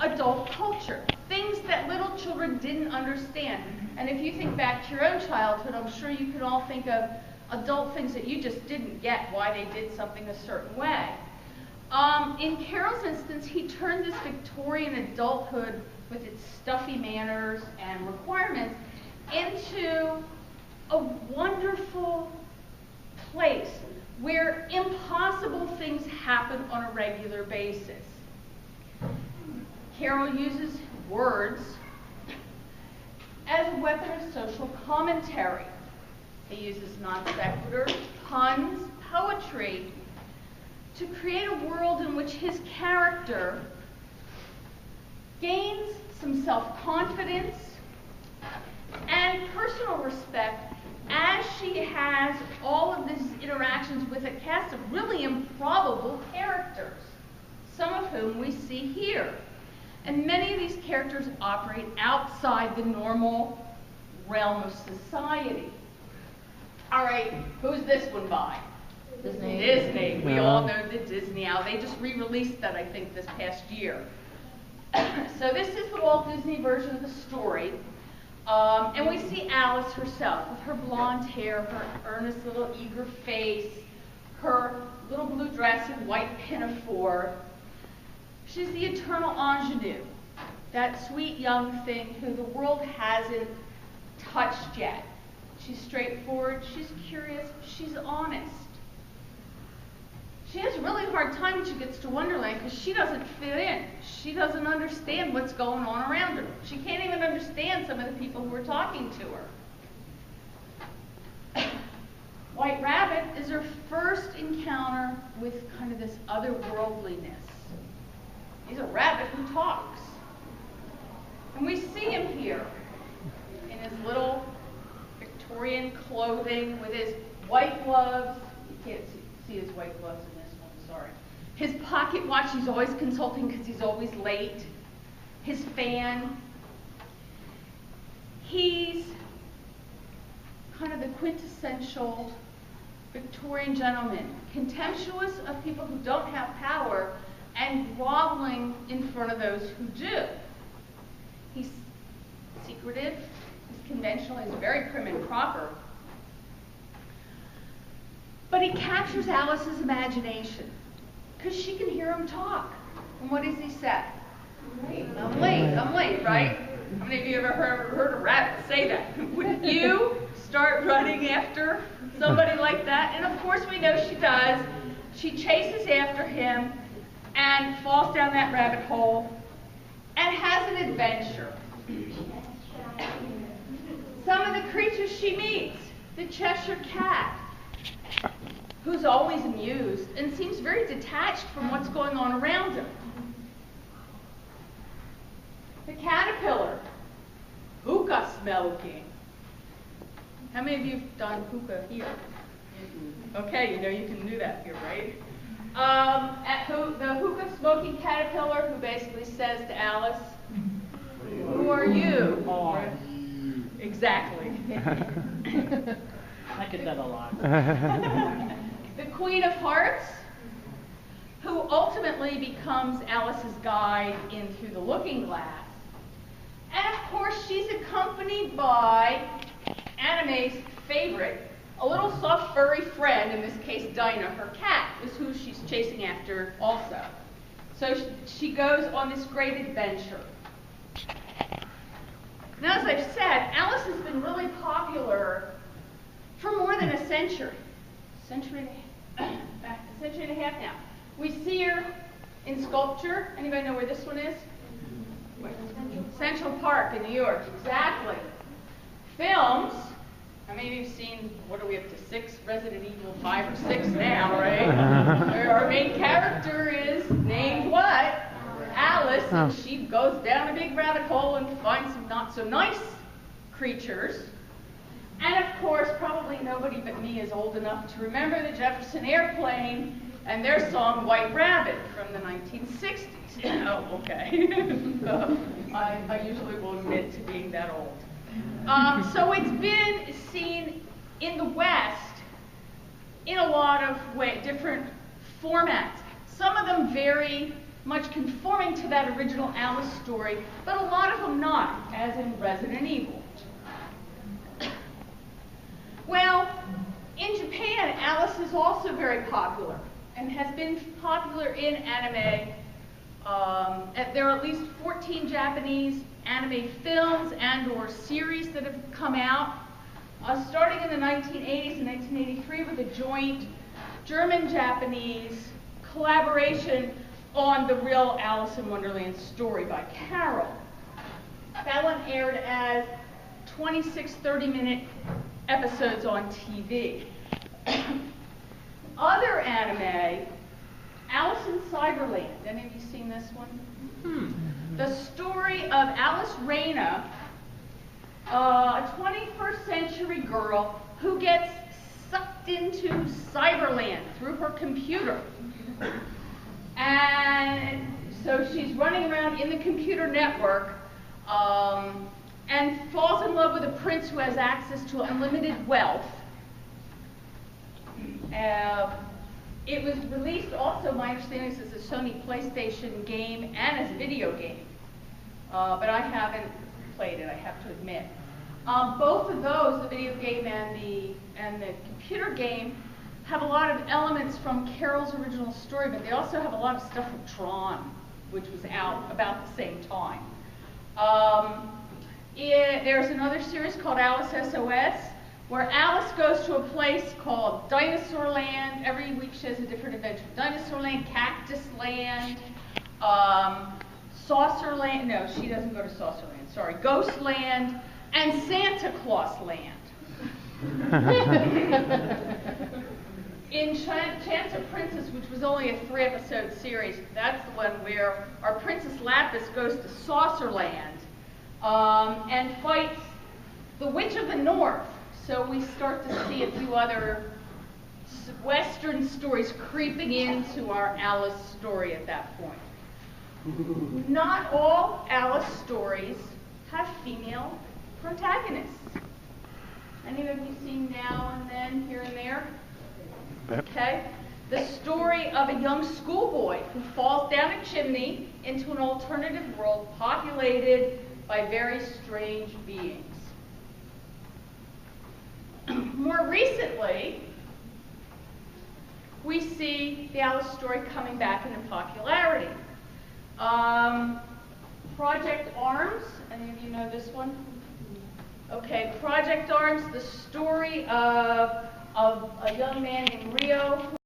adult culture, things that little children didn't understand. And if you think back to your own childhood, I'm sure you can all think of adult things that you just didn't get, why they did something a certain way. In Carol's instance, he turned this Victorian adulthood with its stuffy manners and requirements into a wonderful place where impossible things happen on a regular basis. Carol uses words as a weapon of social commentary. He uses non sequitur, puns, poetry to create a world in which his character gains some self-confidence and personal respect as she has all of these interactions with a cast of really improbable characters, some of whom we see here. And many of these characters operate outside the normal realm of society. All right, who's this one by? Disney. Disney. We all know the Disney Owl. They just re-released that, I think, this past year. So this is the Walt Disney version of the story. And we see Alice herself with her blonde hair, her earnest little eager face, her little blue dress and white pinafore. She's the eternal ingenue, that sweet young thing who the world hasn't touched yet. She's straightforward, she's curious, she's honest. She has a really hard time when she gets to Wonderland because she doesn't fit in. She doesn't understand what's going on around her. She can't even understand some of the people who are talking to her. White Rabbit is her first encounter with kind of this otherworldliness. He's a rabbit who talks. And we see him here in his little Victorian clothing with his white gloves. You can't see his white gloves in this one, sorry. His pocket watch, he's always consulting because he's always late. His fan. He's kind of the quintessential Victorian gentleman, contemptuous of people who don't have power and groveling in front of those who do. He's secretive, he's conventional, he's very prim and proper. But he captures Alice's imagination because she can hear him talk. And what does he say? I'm late, right? How many of you ever heard a rabbit say that? Would you start running after somebody like that? And of course we know she does. She chases after him and falls down that rabbit hole and has an adventure. Some of the creatures she meets, the Cheshire Cat, who's always amused and seems very detached from what's going on around him. The caterpillar, hookah smoking. How many of you have done hookah here? Okay, you know you can do that here, right? The hookah smoking caterpillar who basically says to Alice, "Who are you?" Exactly. I get that a lot. The Queen of Hearts, who ultimately becomes Alice's guide in Through the Looking Glass. And of course, she's accompanied by Anime's favorite, a little soft furry friend, in this case Dinah, her cat, is who she's chasing after also. So she goes on this great adventure. Now, as I've said, Alice has been really popular for more than a century. A century and a half now. We see her in sculpture. Anybody know where this one is? Central Park in New York, exactly. Films. How many of you have seen, what are we up to, 6? Resident Evil 5 or 6 now, right? Where our main character is named what? Alice, and she goes down a big rabbit hole and finds some not so nice creatures. And of course, probably nobody but me is old enough to remember the Jefferson Airplane and their song White Rabbit from the 1960s. Oh, okay. I usually will admit to being that old. So it's been seen in the West in a lot of different formats. Some of them very much conforming to that original Alice story, but a lot of them not, as in Resident Evil. Well, in Japan, Alice is also very popular and has been popular in anime. There are at least 14 Japanese anime films and or series that have come out, starting in the 1980s and 1983 with a joint German-Japanese collaboration on the real Alice in Wonderland story by Carol. That one aired as 26 30-minute episodes on TV. Other anime, Alice in Cyberland. Any of you seen this one? The story of Alice Reyna, a 21st century girl who gets sucked into Cyberland through her computer. And so she's running around in the computer network and falls in love with a prince who has access to unlimited wealth. It was released also, my understanding is, as a Sony PlayStation game and as a video game. But I haven't played it, I have to admit. Both of those, the video game and the computer game, have a lot of elements from Carol's original story, but they also have a lot of stuff from Tron, which was out about the same time. There's another series called Alice SOS, where Alice goes to a place called Dinosaur Land. Every week she has a different adventure. Dinosaur Land, Cactus Land, Saucer Land. No, she doesn't go to Saucer Land. Sorry, Ghost Land, and Santa Claus Land. In Chance of Princess, which was only a 3-episode series, that's the one where our Princess Lapis goes to Saucer Land and fights the Witch of the North. So we start to see a few other Western stories creeping into our Alice story at that point. Not all Alice stories have female protagonists. Any of you seen Now and Then, Here and There? Okay. The story of a young schoolboy who falls down a chimney into an alternative world populated by very strange beings. More recently, we see the Alice story coming back into popularity. Project Arms, any of you know this one? Okay, Project Arms, the story of a young man named Rio